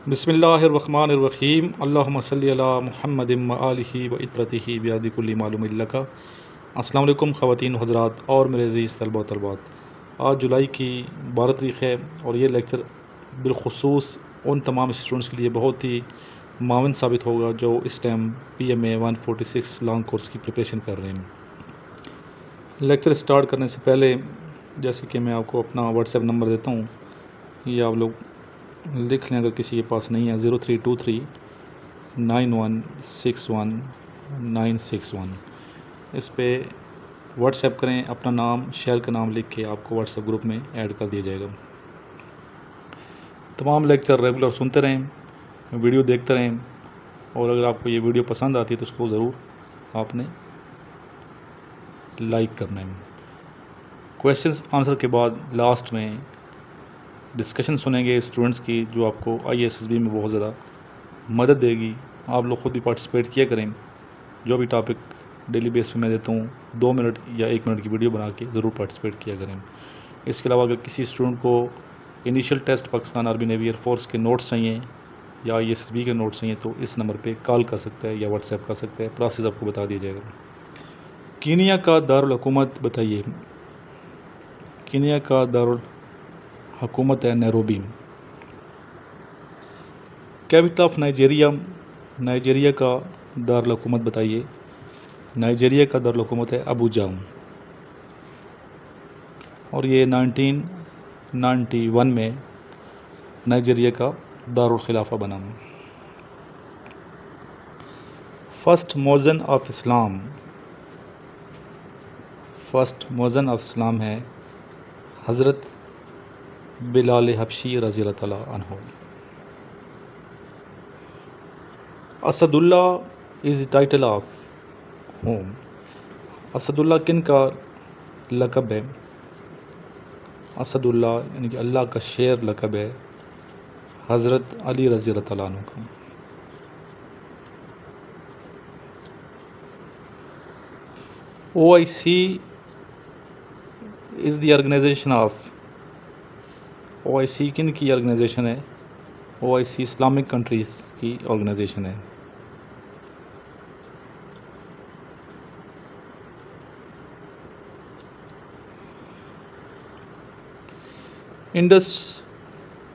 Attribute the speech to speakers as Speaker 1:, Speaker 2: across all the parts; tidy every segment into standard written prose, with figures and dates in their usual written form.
Speaker 1: بسم اللہ الرحمن الرحیم اللہم صلی علی محمد و آلہ و اطرتہ بیاد کل معلوم لک۔ السلام علیکم خواتین و حضرات اور میرے عزیز طلباء و طالبات، آج جولائی کی 12 تاریخ ہے اور یہ لیکچر بالخصوص ان تمام اسٹوڈنٹس کے لیے بہت ہی معاون ثابت ہوگا جو اس ٹائم PMA 146 لانگ کورس کی پریپریشن کر رہے ہیں۔ لیکچر سٹارٹ کرنے سے پہلے جیسے کہ میں آپ کو اپنا واٹس ایپ نمبر دیتا ہوں، یہ آپ لوگ لکھ لیں اگر کسی کے پاس نہیں ہے، 0323 9161 961۔ اس پہ واٹس ایپ کریں، اپنا نام شہر کا نام لکھ کے آپ کو واٹس ایپ گروپ میں ایڈ کر دیا جائے گا۔ تمام لیکچر ریگولر سنتے رہیں، ویڈیو دیکھتے رہیں، اور اگر آپ کو یہ ویڈیو پسند آتی ہے تو اس کو ضرور آپ نے لائک کرنا ہے۔ کویشچنز آنسر کے بعد لاسٹ میں ڈسکشن سنیں گے اسٹوڈنٹس کی، جو آپ کو ISSB میں بہت زیادہ مدد دے گی۔ آپ لوگ خود بھی پارٹیسپیٹ کیا کریں، جو بھی ٹاپک ڈیلی بیس پہ میں دیتا ہوں 2 منٹ یا 1 منٹ کی ویڈیو بنا کے ضرور پارٹیسپیٹ کیا کریں۔ اس کے علاوہ اگر کسی اسٹوڈنٹ کو initial test Pakistan army navy air force کے نوٹس چاہیے یا ISSB کے نوٹس چاہیے تو اس نمبر پہ کال کر سکتا ہے یا واٹس ایپ کر سکتا ہے، پروسیس آپ کو بتا دیا جائے گا۔ کینیا کا دارالحکومت بتائیے۔ کینیا کا دارالحکومت ہے Nairobi. Capital of Nigeria, Nigeria کا دارالحکومت بتائیے۔ نائجیریا کا دارالحکومت ہے ابوجا، اور یہ 1991 میں نائجیریا کا دارالخلافہ بنا۔ فرسٹ مؤذن آف اسلام، فرسٹ مؤذن آف اسلام ہے حضرت بلال حبشی رضی اللہ تعالیٰ عنہ۔ اسد اللہ از ٹائٹل آف ہوم، اسد اللہ کن کا لقب ہے؟ اسد اللہ یعنی کہ اللہ کا شیر لقب ہے حضرت علی رضی اللہ تعالیٰ عنہ کا۔ OIC is the organization of, OIC کن کی آرگنائزیشن ہے؟ OIC اسلامک کنٹریز کی آرگنائزیشن ہے۔ انڈس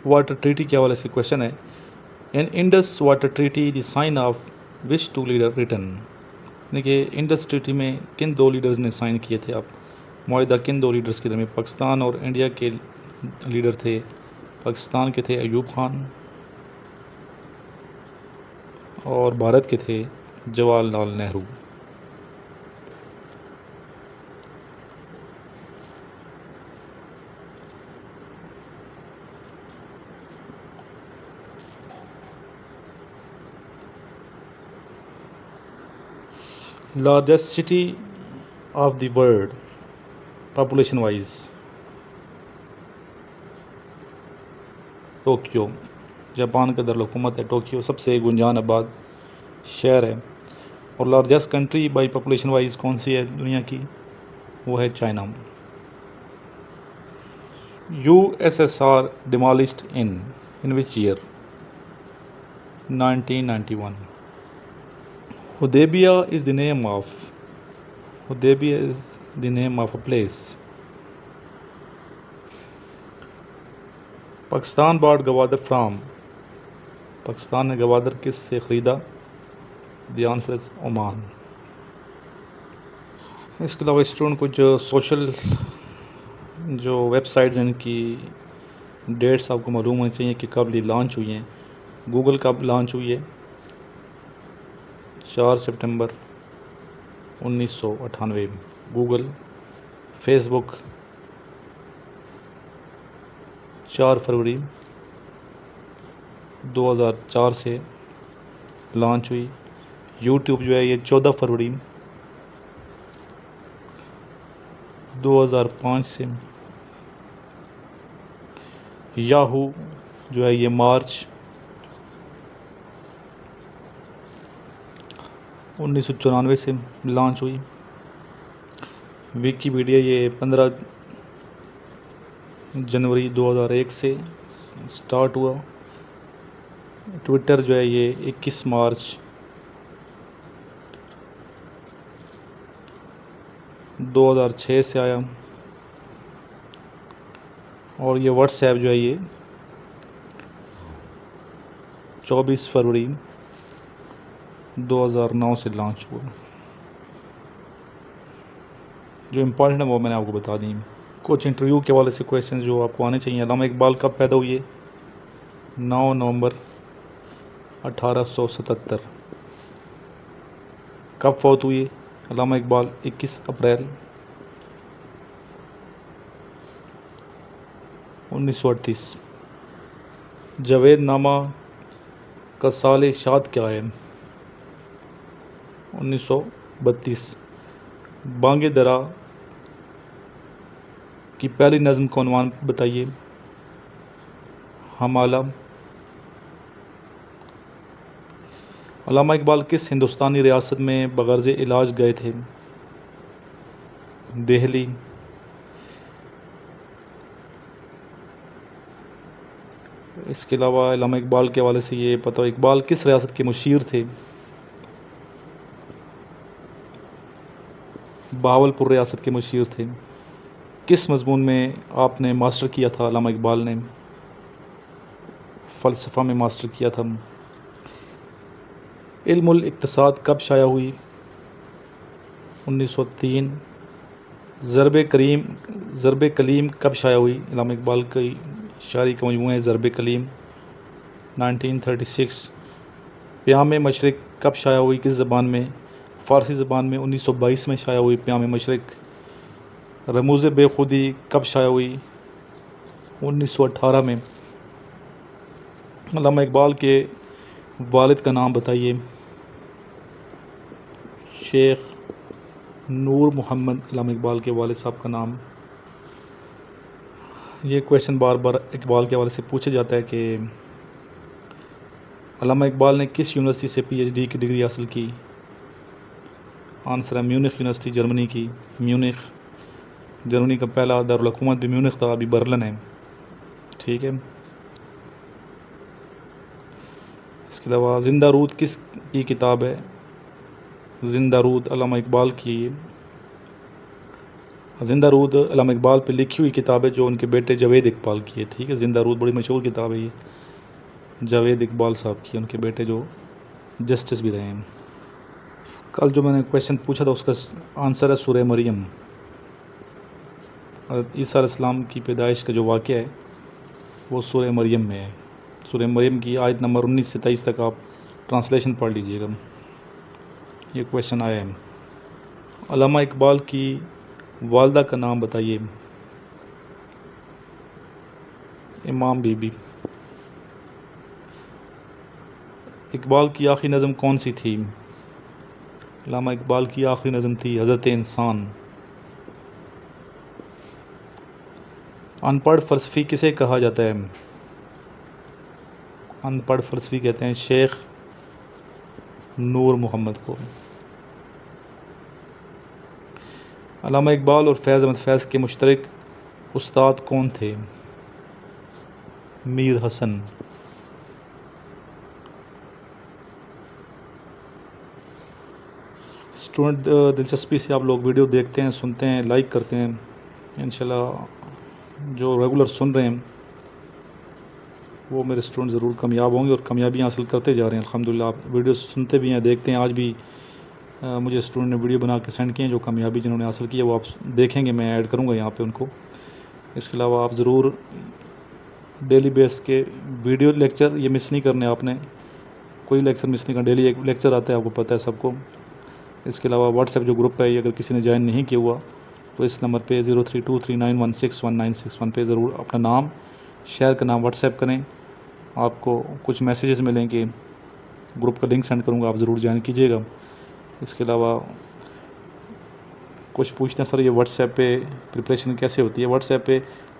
Speaker 1: واٹر ٹریٹی کے حوالے سے کویشچن ہے، in Indus water treaty the sign of which two leader written, یعنی کہ انڈس ٹریٹی میں کن 2 لیڈرز نے سائن کیے تھے؟ آپ معاہدہ کن 2 لیڈرز کے درمیان؟ پاکستان اور انڈیا کے لیڈر تھے، پاکستان کے تھے ایوب خان اور بھارت کے تھے Jawahar Lal Nehru. Largest city of the world population wise, Tokyo, Japan کا دارالحکومت ہے ٹوکیو، سب سے گنجان آباد شہر ہے۔ اور largest country by population wise کون سی ہے دنیا کی؟ وہ ہے China. USSR demolished in which year? 1991۔ Hudaibiya is the name of, Hudaibiya is the name of a place. Pakistan bought Gwadar from, Pakistan نے گوادر کس سے خریدا؟ The answer is Oman. اس کے علاوہ اسٹوڈنٹ کو جو سوشل جو ویب سائٹس ہیں ان کی ڈیٹس آپ کو معلوم ہونی چاہیے کہ کب یہ لانچ ہوئی ہیں۔ گوگل کب لانچ ہوئی ہے؟ 4 سپٹمبر 1998 گوگل۔ فیس بک 4 فروری 2004 سے لانچ ہوئی۔ یوٹیوب جو ہے یہ 14 فروری 2005 سے۔ یاہو جو ہے یہ مارچ 1994 سے لانچ ہوئی۔ ویکیپیڈیا یہ 15 جنوری 2001 سے سٹارٹ ہوا۔ ٹویٹر جو ہے یہ 21 مارچ 2006 سے آیا، اور یہ واٹس ایپ جو ہے یہ 24 فروری 2009 سے لانچ ہوا۔ جو امپورٹنٹ ہے وہ میں نے آپ کو بتا دی۔ کچھ انٹرویو کے حوالے سے کویشچن جو آپ کو آنے چاہیے۔ علامہ اقبال کب پیدا ہوئے؟ 9 نومبر 1877۔ کب فوت ہوئی علامہ اقبال؟ 21 اپریل 1938۔ جاوید نامہ کا سال اشاعت کیا ہے؟ 1932۔ بانگ درا کی پہلی نظم کا عنوان بتائیے۔ حمالہ۔ علامہ اقبال کس ہندوستانی ریاست میں بغرض علاج گئے تھے؟ دہلی۔ اس کے علاوہ علامہ اقبال کے حوالے سے یہ پتہ ہو اقبال کس ریاست کے مشیر تھے؟ بہاولپور ریاست کے مشیر تھے۔ کس مضمون میں آپ نے ماسٹر کیا تھا؟ علامہ اقبال نے فلسفہ میں ماسٹر کیا تھا۔ علم الاقتصاد کب شائع ہوئی؟ 1903۔ ضرب کلیم کب شائع ہوئی؟ علامہ اقبال کی شاعری کا مجموعہ ہے ضرب کلیم، 1936۔ پیام مشرق کب شائع ہوئی؟ کس زبان میں؟ فارسی زبان میں، 1922 میں شائع ہوئی پیام مشرق۔ رموز بے خودی کب شائع ہوئی؟ 1918 میں۔ علامہ اقبال کے والد کا نام بتائیے۔ شیخ نور محمد، علامہ اقبال کے والد صاحب کا نام۔ یہ کویشچن بار بار اقبال کے حوالے سے پوچھا جاتا ہے کہ علامہ اقبال نے کس یونیورسٹی سے پی ایچ ڈی کی ڈگری حاصل کی؟ آنسر ہے میونخ یونیورسٹی، جرمنی کی۔ میونخ جرمنی کا پہلا دارالحکومت بھی میونخ تھا، ابھی برلن ہے، ٹھیک ہے۔ اس کے علاوہ زندہ رود کس کی کتاب ہے؟ زندہ رود علامہ اقبال کی۔ زندہ رود علامہ اقبال پہ لکھی ہوئی کتاب ہے جو ان کے بیٹے جاوید اقبال کی ہے، ٹھیک ہے۔ زندہ رود بڑی مشہور کتاب ہے یہ، جاوید اقبال صاحب کی، ان کے بیٹے جو جسٹس بھی رہے ہیں۔ کل جو میں نے کویشچن پوچھا تھا اس کا آنسر ہے سورہ مریم۔ حضرت عیسیٰ علیہ السلام کی پیدائش کا جو واقعہ ہے وہ سورہ مریم میں ہے۔ سورہ مریم کی آیت نمبر 19 سے 23 تک آپ ٹرانسلیشن پڑھ لیجئے گا، یہ کویشچن آیا ہے۔ علامہ اقبال کی والدہ کا نام بتائیے۔ امام بی بی۔ اقبال کی آخری نظم کون سی تھی؟ علامہ اقبال کی آخری نظم تھی حضرت انسان۔ ان پڑھ فلسفی کسے کہا جاتا ہے؟ ان پڑھ فلسفی کہتے ہیں شیخ نور محمد کو۔ علامہ اقبال اور فیض احمد فیض کے مشترک استاد کون تھے؟ میر حسن۔ اسٹوڈنٹ دلچسپی سے آپ لوگ ویڈیو دیکھتے ہیں، سنتے ہیں، لائک کرتے ہیں، انشاءاللہ جو ریگولر سن رہے ہیں وہ میرے اسٹوڈنٹ ضرور کامیاب ہوں گے اور کامیابیاں حاصل کرتے جا رہے ہیں الحمدللہ۔ آپ ویڈیو سنتے بھی ہیں، دیکھتے ہیں۔ آج بھی مجھے اسٹوڈنٹ نے ویڈیو بنا کے سینڈ کیے ہیں جو کامیابی جنہوں نے حاصل کی ہے، وہ آپ دیکھیں گے، میں ایڈ کروں گا یہاں پہ ان کو۔ اس کے علاوہ آپ ضرور ڈیلی بیس کے ویڈیو لیکچر یہ مس نہیں کرنے، آپ نے کوئی لیکچر مس نہیں کرنا، ڈیلی ایک لیکچر آتا ہے، آپ کو پتہ ہے سب کو۔ اس کے علاوہ واٹس ایپ جو گروپ ہے، یہ اگر کسی نے جوائن نہیں کیا ہوا تو اس نمبر پہ 032391619161 پہ ضرور اپنا نام، شہر کا نام واٹس ایپ کریں، آپ کو کچھ میسیجز ملیں گے، گروپ کا لنک سینڈ کروں گا، آپ ضرور جوائن کیجیے گا۔ اس کے علاوہ کچھ پوچھتے ہیں سر یہ واٹس ایپ پہ پریپریشن کیسے ہوتی ہے؟ واٹس ایپ پہ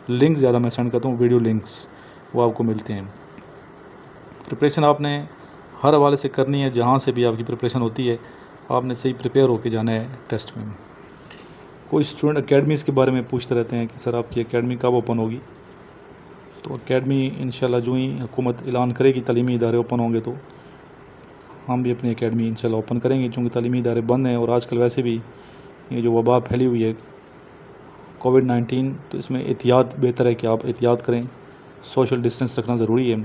Speaker 1: لنک زیادہ میں سینڈ کرتا ہوں، ویڈیو لنکس وہ آپ کو ملتے ہیں۔ پریپریشن آپ نے ہر حوالے سے کرنی ہے، جہاں سے بھی آپ کی پریپریشن ہوتی ہے آپ نے صحیح پریپیئر ہو کے جانا ہے ٹیسٹ میں۔ کوئی اسٹوڈنٹ اکیڈمیز کے بارے میں پوچھتے رہتے ہیں کہ سر آپ کی اکیڈمی کب اوپن ہوگی؟ تو اکیڈمی انشاءاللہ جو ہی حکومت اعلان کرے گی تعلیمی ادارے اوپن ہوں گے تو ہم بھی اپنی اکیڈمی انشاءاللہ اوپن کریں گے، چونکہ تعلیمی ادارے بند ہیں اور آج کل ویسے بھی یہ جو وبا پھیلی ہوئی ہے کووڈ-19، تو اس میں احتیاط بہتر ہے کہ آپ احتیاط کریں، سوشل ڈسٹینس رکھنا ضروری ہے،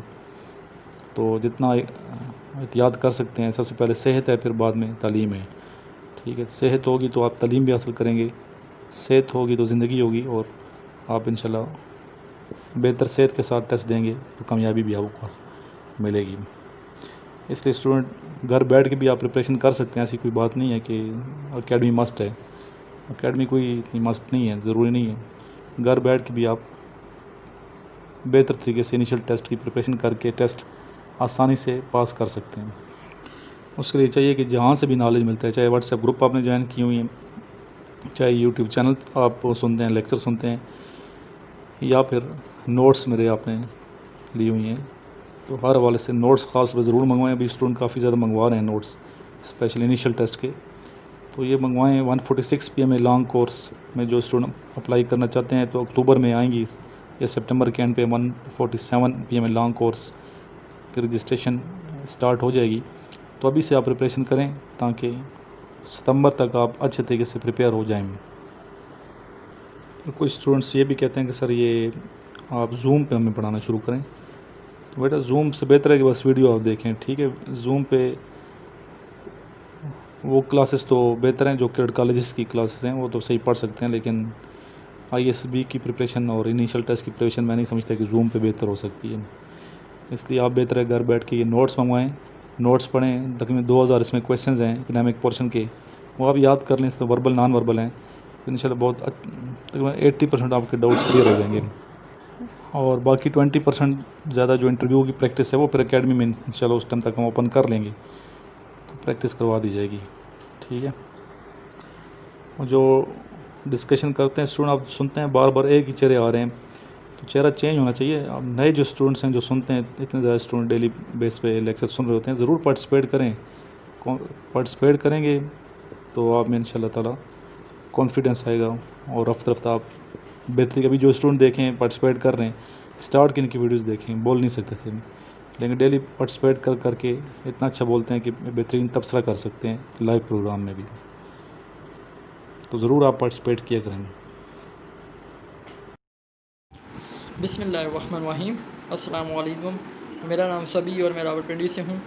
Speaker 1: تو جتنا احتیاط کر سکتے ہیں۔ سب سے پہلے صحت ہے، پھر بعد میں تعلیم ہے، ٹھیک ہے؟ صحت ہوگی تو آپ تعلیم بھی حاصل کریں گے، صحت ہوگی تو زندگی ہوگی، اور آپ انشاءاللہ بہتر صحت کے ساتھ ٹیسٹ دیں گے تو کامیابی بھی آپ کو پاس ملے گی۔ اس لیے اسٹوڈنٹ گھر بیٹھ کے بھی آپ پریپریشن کر سکتے ہیں، ایسی کوئی بات نہیں ہے کہ اکیڈمی مسٹ ہے، اکیڈمی کوئی اتنی مسٹ نہیں ہے، ضروری نہیں ہے، گھر بیٹھ کے بھی آپ بہتر طریقے سے انیشل ٹیسٹ کی پریپریشن کر کے ٹیسٹ آسانی سے پاس کر سکتے ہیں۔ اس کے لیے چاہیے کہ جہاں سے بھی نالج ملتا ہے، چاہے واٹس ایپ گروپ آپ نے جوائن کی ہوئی ہیں، چاہے یوٹیوب چینل آپ سنتے ہیں، لیکچر سنتے ہیں، یا پھر نوٹس میرے آپ نے لی ہوئی ہیں، تو ہر حوالے سے نوٹس خاص طور پہ ضرور منگوائیں۔ ابھی اسٹوڈنٹ کافی زیادہ منگوا رہے ہیں نوٹس، اسپیشلی انیشل ٹیسٹ کے، تو یہ منگوائیں۔ 146 PM اے لانگ کورس میں جو اسٹوڈنٹ اپلائی کرنا چاہتے ہیں تو اکتوبر میں آئیں گی، یا سپٹمبر کے اینڈ پہ 147 PM اے لانگ کورس کی رجسٹریشن اسٹارٹ ہو جائے گی، تو ابھی سے آپ پریپریشن کریں تاکہ ستمبر تک آپ اچھے طریقے سے پریپیئر ہو جائیں گے۔ کچھ اسٹوڈنٹس یہ بھی کہتے ہیں کہ سر یہ آپ زوم پہ ہمیں پڑھانا شروع کریں، تو بیٹا زوم سے بہتر ہے کہ بس ویڈیو آپ دیکھیں، ٹھیک ہے؟ زوم پہ وہ کلاسز تو بہتر ہیں جو کیڈ کالجز کی کلاسز ہیں، وہ تو صحیح پڑھ سکتے ہیں، لیکن ISSB کی پریپریشن اور انیشل ٹیسٹ کی پریپریشن میں نہیں سمجھتا کہ زوم پہ بہتر ہو سکتی ہے، اس لیے آپ بہتر ہے گھر بیٹھ کے یہ نوٹس منگوائیں، نوٹس پڑھیں، تقریباً 2000 اس میں کویشچنز ہیں اکنامک پورشن کے، وہ آپ یاد کر لیں، اس میں وربل نان وربل ہیں، تو انشاءاللہ بہت تقریباً 80% آپ کے ڈاؤٹس کلیئر ہو جائیں گے، اور باقی 20% زیادہ جو انٹرویو کی پریکٹس ہے وہ پھر اکیڈمی میں انشاءاللہ اس ٹائم تک ہم اوپن کر لیں گے، تو پریکٹس کروا دی جائے گی، ٹھیک ہے؟ اور جو ڈسکشن کرتے ہیں اسٹوڈنٹ، آپ سنتے ہیں بار بار ایک ہی چہرے آ رہے ہیں، تو چہرہ چینج ہونا چاہیے۔ اب نئے جو اسٹوڈنٹس ہیں جو سنتے ہیں، اتنے زیادہ اسٹوڈنٹ ڈیلی بیس پہ لیکچر سن رہے ہوتے ہیں، ضرور پارٹیسپیٹ کریں، پارٹیسپیٹ کریں گے تو آپ میں انشاءاللہ تعالیٰ کانفیڈنس آئے گا، اور رفتہ رفتہ آپ بہتری۔ ابھی جو اسٹوڈنٹ دیکھیں پارٹیسپیٹ کر رہے ہیں، اسٹارٹ کی ان کی ویڈیوز دیکھیں، بول نہیں سکتے تھے، لیکن ڈیلی پارٹیسپیٹ کر کر کے اتنا اچھا بولتے ہیں کہ بہترین تبصرہ کر سکتے ہیں لائیو پروگرام میں بھی، تو ضرور آپ پارٹیسپیٹ کیا کریں گے۔
Speaker 2: بسم اللہ الرحمن الرحیم، السلام علیکم، میرا نام سبی اور میں راولپنڈی سے ہوں۔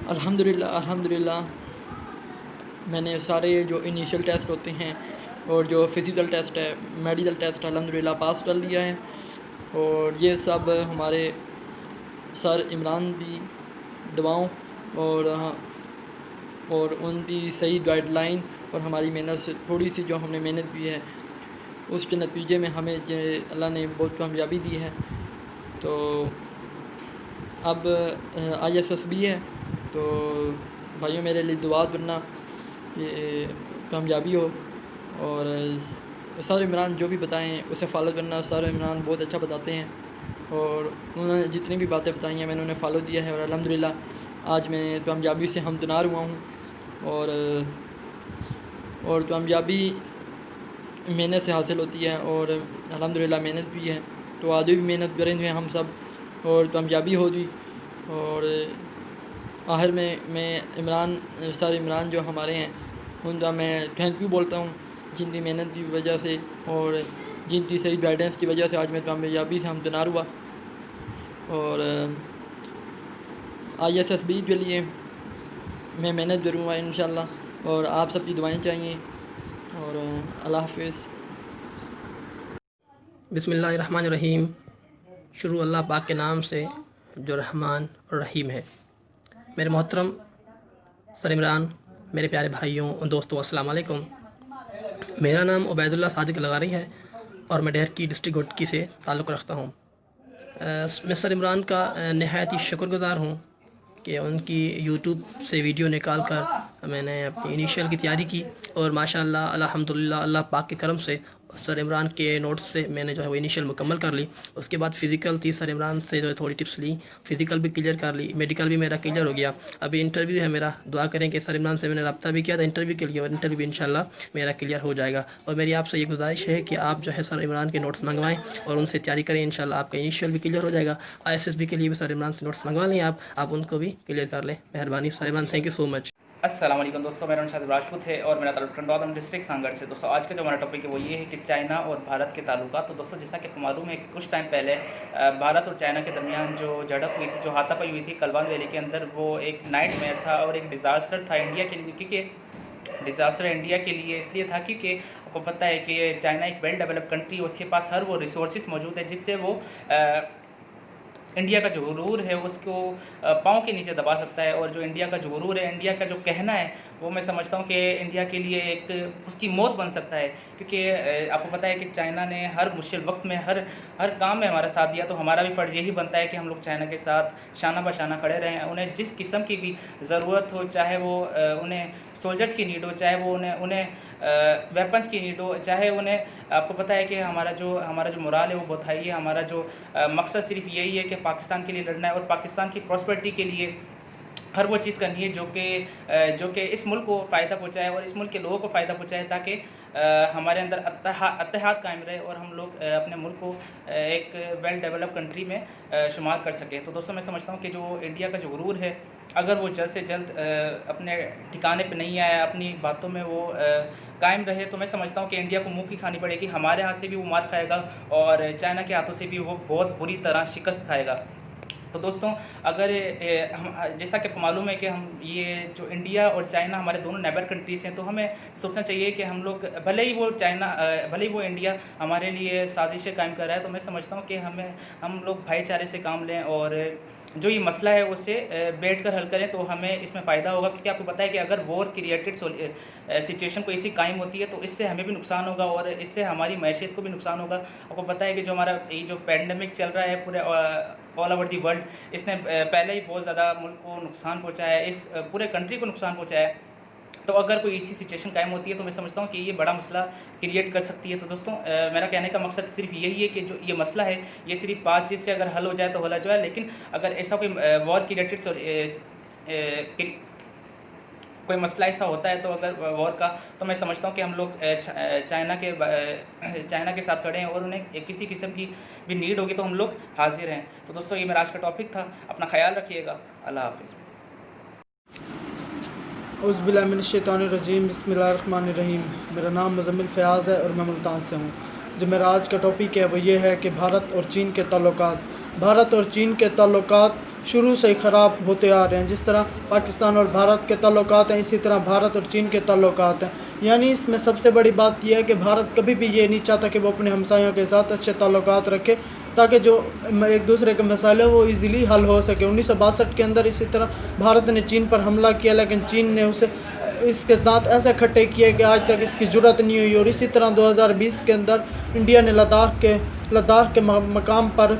Speaker 2: الحمدللہ میں نے سارے جو انیشل ٹیسٹ ہوتے ہیں اور جو فزیکل ٹیسٹ ہے، میڈیکل ٹیسٹ الحمدللہ پاس کر لیا ہے، اور یہ سب ہمارے سر عمران کی دعاؤں اور ان کی صحیح گائیڈ لائن اور ہماری محنت سے، تھوڑی سی جو ہم نے محنت کی ہے اس کے نتیجے میں ہمیں اللہ نے بہت کامیابی دی ہے۔ تو اب ISSB ہے، تو بھائیوں میرے لیے دعا کرنا کہ کامیابی ہو، اور سر عمران جو بھی بتائیں اسے فالو کرنا۔ سر عمران بہت اچھا بتاتے ہیں، اور انہوں نے جتنی بھی باتیں بتائی ہیں میں نے انہیں فالو کیا ہے، اور الحمدللہ آج میں کامیابی سے ہمکنار ہوا ہوں، اور کامیابی محنت سے حاصل ہوتی ہے، اور الحمدللہ محنت بھی ہے، تو آگے بھی محنت کریں گے ہم سب اور کامیابی ہوگی۔ اور آخر میں سر عمران جو ہمارے ہیں ان کا میں تھینک یو بولتا ہوں، جن کی محنت کی وجہ سے اور جن کی صحیح گائیڈنس کی وجہ سے آج میں کامیابی سے ہمکنار ہوا، اور ISSB کے لیے میں محنت کروں گا انشاءاللہ، اور آپ سب کی دعائیں چاہیے، اور اللہ حافظ۔
Speaker 3: بسم اللہ الرحمن الرحیم، شروع اللہ پاک کے نام سے جو رحمان اور رحیم ہے۔ میرے محترم سر عمران، میرے پیارے بھائیوں اور دوستوں، السلام علیکم۔ میرا نام عبید اللہ صادق لغاری ہے، اور میں ڈہر کی ڈسٹرکٹ گھٹکی سے تعلق رکھتا ہوں۔ میں سر عمران کا نہایت ہی شکر گزار ہوں کہ ان کی یوٹیوب سے ویڈیو نکال کر میں نے اپنی انیشل کی تیاری کی، اور ماشاءاللہ الحمدللہ اللہ پاک کے کرم سے سر عمران کے نوٹس سے میں نے جو ہے وہ انیشل مکمل کر لی. اس کے بعد فزیکل تھی، سر عمران سے جو ہے تھوڑی ٹپس لی، فزیکل بھی کلیئر کر لی، میڈیکل بھی میرا کلیئر ہو گیا. ابھی انٹرویو ہے میرا، دعا کریں کہ سر عمران سے میں نے رابطہ بھی کیا تھا انٹرویو کے لیے، اور انٹرویو بھی انشاءاللہ میرا کلیئر ہو جائے گا. اور میری آپ سے یہ گزارش ہے کہ آپ جو ہے سر عمران کے نوٹس منگوائیں اور ان سے تیاری کریں، انشاءاللہ آپ کا انیشل بھی کلیئر ہو جائے گا. ISSB کے لیے بھی سر عمران سے نوٹس منگوا لیں آپ ان کو بھی کلیئر کر لیں. مہربانی سر عمران، تھینک یو سو مچ.
Speaker 4: السلام علیکم دوستوں، میرا نام شاہد راجپوت ہے اور میرا تعلق ٹنڈوادم ڈسٹرکٹ سانگڑ سے. دوستوں آج کا جو ہمارا ٹاپک ہے وہ یہ ہے کہ چائنا اور بھارت کے تعلقات. تو دوستوں جیسا کہ آپ کو معلوم ہے کہ کچھ ٹائم پہلے بھارت اور چائنا کے درمیان جو جھڑپ ہوئی تھی، جو ہاتھا پائی ہوئی تھی کلوان ویلی کے اندر، وہ ایک نائٹ میئر تھا اور ایک ڈیزاسٹر تھا انڈیا کے لیے. کیونکہ ڈیزاسٹر انڈیا کے لیے اس لیے تھا کیونکہ آپ کو پتہ ہے کہ چائنا ایک ویل ڈیولپ کنٹری ہے، اس کے پاس ہر وہ ریسورسز موجود ہے جس سے وہ انڈیا کا جو غرور ہے اس کو پاؤں کے نیچے دبا سکتا ہے. اور جو انڈیا کا جو غرور ہے، انڈیا کا جو کہنا ہے، وہ میں سمجھتا ہوں کہ انڈیا کے لیے ایک اس کی موت بن سکتا ہے. کیونکہ آپ کو پتہ ہے کہ چائنا نے ہر مشکل وقت میں ہر کام میں ہمارا ساتھ دیا. تو ہمارا بھی فرض یہی بنتا ہے کہ ہم لوگ چائنا کے ساتھ شانہ بہ شانہ کھڑے رہیں. انہیں جس قسم کی بھی ضرورت ہو، چاہے وہ انہیں سولجرز کی نیڈ ہو، چاہے وہ انہیں ویپنس کی نیڈ ہو، چاہے انہیں آپ کو پتہ ہے کہ ہمارا جو مرال ہے وہ بہت ہائی ہے. ہمارا جو مقصد صرف یہی ہے کہ پاکستان کے لیے لڑنا ہے اور پاکستان کی پراسپرٹی کے لیے ہر وہ چیز کرنی ہے جو کہ اس ملک کو فائدہ پہنچائے اور اس ملک کے لوگوں کو فائدہ پہنچائے، تاکہ ہمارے اندر اتحاد قائم رہے اور ہم لوگ اپنے ملک کو ایک ویل ڈیولپ کنٹری میں شمار کر سکیں. تو دوستوں میں سمجھتا ہوں کہ جو انڈیا کا جو غرور ہے، اگر وہ جلد سے جلد اپنے ٹھکانے پہ نہیں آیا، اپنی باتوں میں وہ قائم رہے، تو میں سمجھتا ہوں کہ انڈیا کو منہ کی کھانی پڑے گی. ہمارے ہاتھ سے بھی وہ مار کھائے گا اور چائنا کے ہاتھوں سے بھی وہ بہت بری طرح شکست کھائے گا. تو دوستوں اگر جیسا کہ آپ کو معلوم ہے کہ ہم یہ جو انڈیا اور چائنا ہمارے دونوں نیبر کنٹریز ہیں، تو ہمیں سوچنا چاہیے کہ ہم لوگ بھلے ہی وہ انڈیا ہمارے لیے سازشیں قائم کر رہا ہے، تو میں سمجھتا ہوں کہ ہم لوگ بھائی چارے سے کام لیں اور جو یہ مسئلہ ہے اس سے بیٹھ کر حل کریں، تو ہمیں اس میں فائدہ ہوگا. کیونکہ آپ کو پتہ ہے کہ اگر وار کریٹڈ سچویشن کو ایسی قائم ہوتی ہے تو اس سے ہمیں بھی نقصان ہوگا اور اس سے ہماری معیشت کو بھی نقصان ہوگا. آپ کو پتہ ہے کہ جو ہمارا یہ جو پینڈیمک چل رہا ہے پورے آل اوور دی ورلڈ، اس نے پہلے ہی بہت زیادہ ملک کو نقصان پہنچایا ہے، اس پورے کنٹری کو نقصان پہنچایا ہے. تو اگر کوئی ایسی سچویشن قائم ہوتی ہے تو میں سمجھتا ہوں کہ یہ بڑا مسئلہ کریٹ کر سکتی ہے. تو دوستوں میرا کہنے کا مقصد صرف یہی ہے کہ جو یہ مسئلہ ہے یہ صرف 5 چیز سے اگر حل ہو جائے تو حل ہو جائے. لیکن اگر ایسا کوئی وار کریٹڈ کوئی مسئلہ ایسا ہوتا ہے تو اگر وار کا، تو میں سمجھتا ہوں کہ ہم لوگ چائنا کے ساتھ کھڑے ہیں اور انہیں کسی قسم کی بھی نیڈ ہوگی تو ہم لوگ حاضر ہیں. تو دوستوں یہ میرا آج کا ٹاپک تھا. اپنا خیال رکھیے گا. اللہ حافظ.
Speaker 5: اعوذ باللہ من الشیطان الرجیم، بسم اللہ الرحمن الرحیم. میرا نام مزمل فیاض ہے اور میں ملتان سے ہوں. جو میرا آج کا ٹاپک ہے وہ یہ ہے کہ بھارت اور چین کے تعلقات. بھارت اور چین کے تعلقات شروع سے ہی خراب ہوتے آ رہے ہیں. جس طرح پاکستان اور بھارت کے تعلقات ہیں، اسی طرح بھارت اور چین کے تعلقات ہیں. یعنی اس میں سب سے بڑی بات یہ ہے کہ بھارت کبھی بھی یہ نہیں چاہتا کہ وہ اپنے ہمسایوں کے ساتھ اچھے تعلقات رکھے، تاکہ جو ایک دوسرے کے مسائل ہیں وہ ایزیلی حل ہو سکے. 1962 کے اندر اسی طرح بھارت نے چین پر حملہ کیا، لیکن چین نے اس کے دانت ایسے کھٹے کیے کہ آج تک اس کی جرأت نہیں ہوئی. اور اسی طرح 2020 کے اندر انڈیا نے لداخ کے مقام پر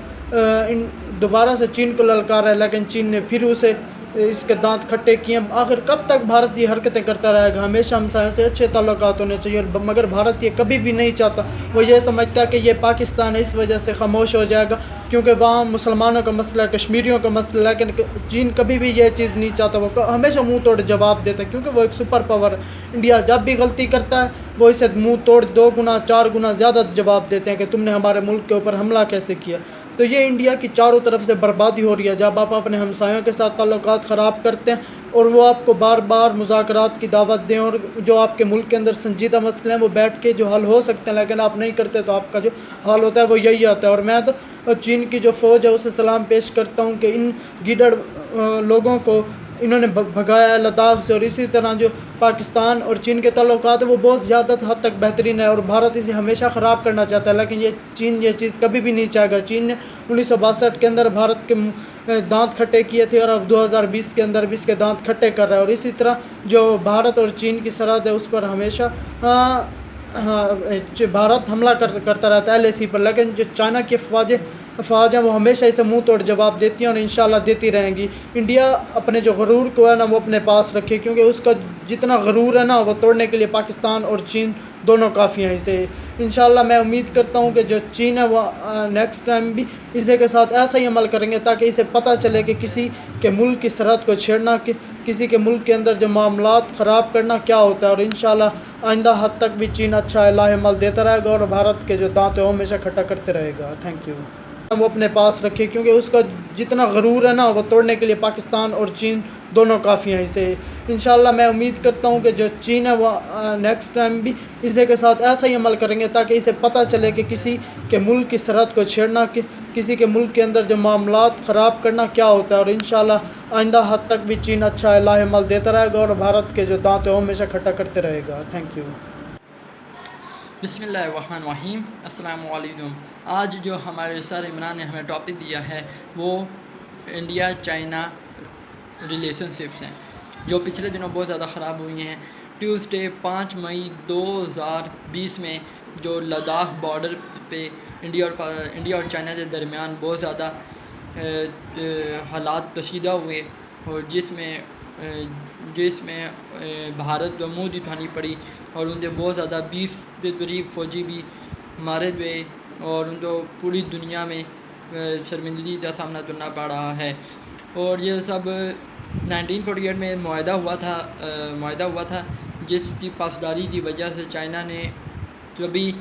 Speaker 5: دوبارہ سے چین کو للکارا ہے، لیکن چین نے پھر اس کے دانت کھٹے کیے. آخر کب تک بھارت یہ حرکتیں کرتا رہے گا؟ ہمیشہ ہمسایوں سے اچھے تعلقات ہونے چاہیے، مگر بھارت یہ کبھی بھی نہیں چاہتا. وہ یہ سمجھتا ہے کہ یہ پاکستان ہے، اس وجہ سے خاموش ہو جائے گا کیونکہ وہاں مسلمانوں کا مسئلہ ہے، کشمیریوں کا مسئلہ ہے. لیکن چین کبھی بھی یہ چیز نہیں چاہتا، وہ ہمیشہ منہ توڑ جواب دیتا ہے کیونکہ وہ ایک سپر پاور ہے. انڈیا جب بھی غلطی کرتا ہے وہ اسے منہ توڑ 2 گنا 4 گنا زیادہ جواب دیتے ہیں کہ تم نے ہمارے ملک کے اوپر حملہ کیسے کیا. تو یہ انڈیا کی چاروں طرف سے بربادی ہو رہی ہے. جب آپ اپنے ہمسایوں کے ساتھ تعلقات خراب کرتے ہیں اور وہ آپ کو بار بار مذاکرات کی دعوت دیں اور جو آپ کے ملک کے اندر سنجیدہ مسئلے ہیں وہ بیٹھ کے جو حل ہو سکتے ہیں لیکن آپ نہیں کرتے، تو آپ کا جو حال ہوتا ہے وہ یہی آتا ہے. اور میں تو چین کی جو فوج ہے اسے سلام پیش کرتا ہوں کہ ان گیدڑ لوگوں کو انہوں نے بھگایا ہے لداخ سے. اور اسی طرح جو پاکستان اور چین کے تعلقات ہیں وہ بہت زیادہ حد تک بہترین ہے اور بھارت اسے ہمیشہ خراب کرنا چاہتا ہے، لیکن چین یہ چیز کبھی بھی نہیں چاہے گا. چین نے 1962 کے اندر بھارت کے دانت کھٹے کیے تھے اور اب 2020 کے اندر بھی اس کے دانت کھٹے کر رہا ہے. اور اسی طرح جو بھارت اور چین کی سرحد ہے اس پر ہمیشہ بھارت حملہ کرتا رہتا ہے LAC پر، لیکن جو چائنا کی افواج افواج ہیں وہ ہمیشہ اسے منہ توڑ جواب دیتی ہیں اور انشاءاللہ دیتی رہیں گی۔ انڈیا اپنے جو غرور کو ہے نا وہ اپنے پاس رکھے، کیونکہ اس کا جتنا غرور ہے نا وہ توڑنے کے لیے پاکستان اور چین دونوں کافی ہیں اسے۔ انشاءاللہ میں امید کرتا ہوں کہ جو چین ہے وہ نیکسٹ ٹائم بھی اسے کے ساتھ ایسا ہی عمل کریں گے، تاکہ اسے پتہ چلے کہ کسی کے ملک کی سرحد کو چھیڑنا، کسی کے ملک کے اندر جو معاملات خراب کرنا کیا ہوتا ہے، اور انشاءاللہ آئندہ حد تک بھی چین اچھا لاہ عمل دیتا رہے گا اور بھارت کے جو دانت ہیں وہ ہمیشہ کھٹا کرتے رہے گا۔ Thank you. وہ اپنے پاس رکھے، کیونکہ اس کا جتنا غرور ہے نا وہ توڑنے کے لیے پاکستان اور چین دونوں کافی ہیں اسے۔ انشاءاللہ میں امید کرتا ہوں کہ جو چین ہے وہ نیکسٹ ٹائم بھی اسے کے ساتھ ایسا ہی عمل کریں گے، تاکہ اسے پتہ چلے کہ کسی کے ملک کی سرحد کو چھیڑنا، کسی کے ملک کے اندر جو معاملات خراب کرنا کیا ہوتا ہے، اور انشاءاللہ آئندہ حد تک بھی چین اچھا لاہ عمل دیتا رہے گا اور بھارت کے جو دانت ہیں وہ ہمیشہ کھٹا کرتے رہے گا۔ Thank you.
Speaker 2: بسم اللہ الرحمن الرحیم، السلام علیکم۔ آج جو ہمارے سر عمران نے ہمیں ٹاپک دیا ہے وہ انڈیا چائنا ریلیشن شپس ہیں، جو پچھلے دنوں بہت زیادہ خراب ہوئی ہیں۔ ٹیوزڈے 5 مئی 2020 میں جو لداخ بارڈر پہ انڈیا اور چائنا کے درمیان بہت زیادہ حالات کشیدہ ہوئے، اور جس میں بھارت کو منہ دکھانی پڑی، اور ان کے بہت زیادہ 20 کے قریب فوجی بھی مارے گئے، اور ان کو پوری دنیا میں شرمندگی کا سامنا کرنا پڑ رہا ہے۔ اور یہ سب 1948 میں معاہدہ ہوا تھا، جس کی پاسداری کی وجہ سے چائنا نے کبھی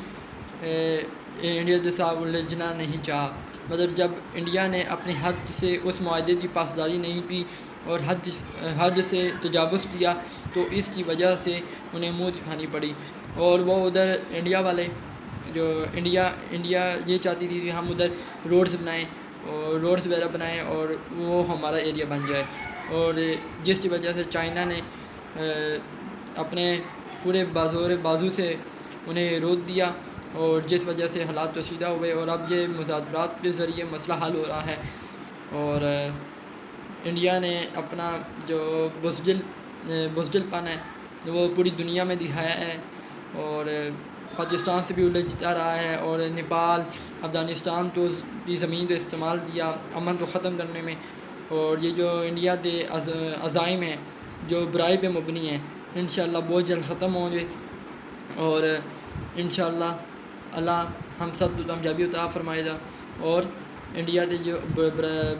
Speaker 2: انڈیا کے ساتھ الجھنا نہیں چاہا، مگر جب انڈیا نے اپنی حد سے اس معاہدے کی پاسداری نہیں کی اور حد سے تجاویز کیا، تو اس کی وجہ سے انہیں منہ دکھانی پڑی۔ اور وہ ادھر انڈیا والے جو انڈیا یہ چاہتی تھی کہ ہم ادھر روڈز وغیرہ بنائیں اور وہ ہمارا ایریا بن جائے، اور جس کی وجہ سے چائنا نے اپنے پورے بازو سے انہیں روک دیا، اور جس وجہ سے حالات کشیدہ ہوئے، اور اب یہ مذاکرات کے ذریعے مسئلہ حل ہو رہا ہے۔ اور انڈیا نے اپنا جو بزدل پن ہے وہ پوری دنیا میں دکھایا ہے، اور پاکستان سے بھی الجھتا رہا ہے، اور نیپال، افغانستان کی زمین کا استعمال کیا امن کو ختم کرنے میں۔ اور یہ جو انڈیا کے عزائم ہیں جو برائی پہ مبنی ہیں، انشاءاللہ بہت جلد ختم ہوں گے، اور انشاءاللہ اللہ ہم سب کو کامیابی عطا فرمائے گا، اور انڈیا کے جو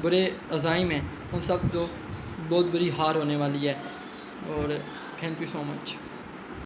Speaker 2: برے عزائم ہیں ان سب کو بہت بری ہار ہونے والی ہے۔ اور تھینک یو سو مچ۔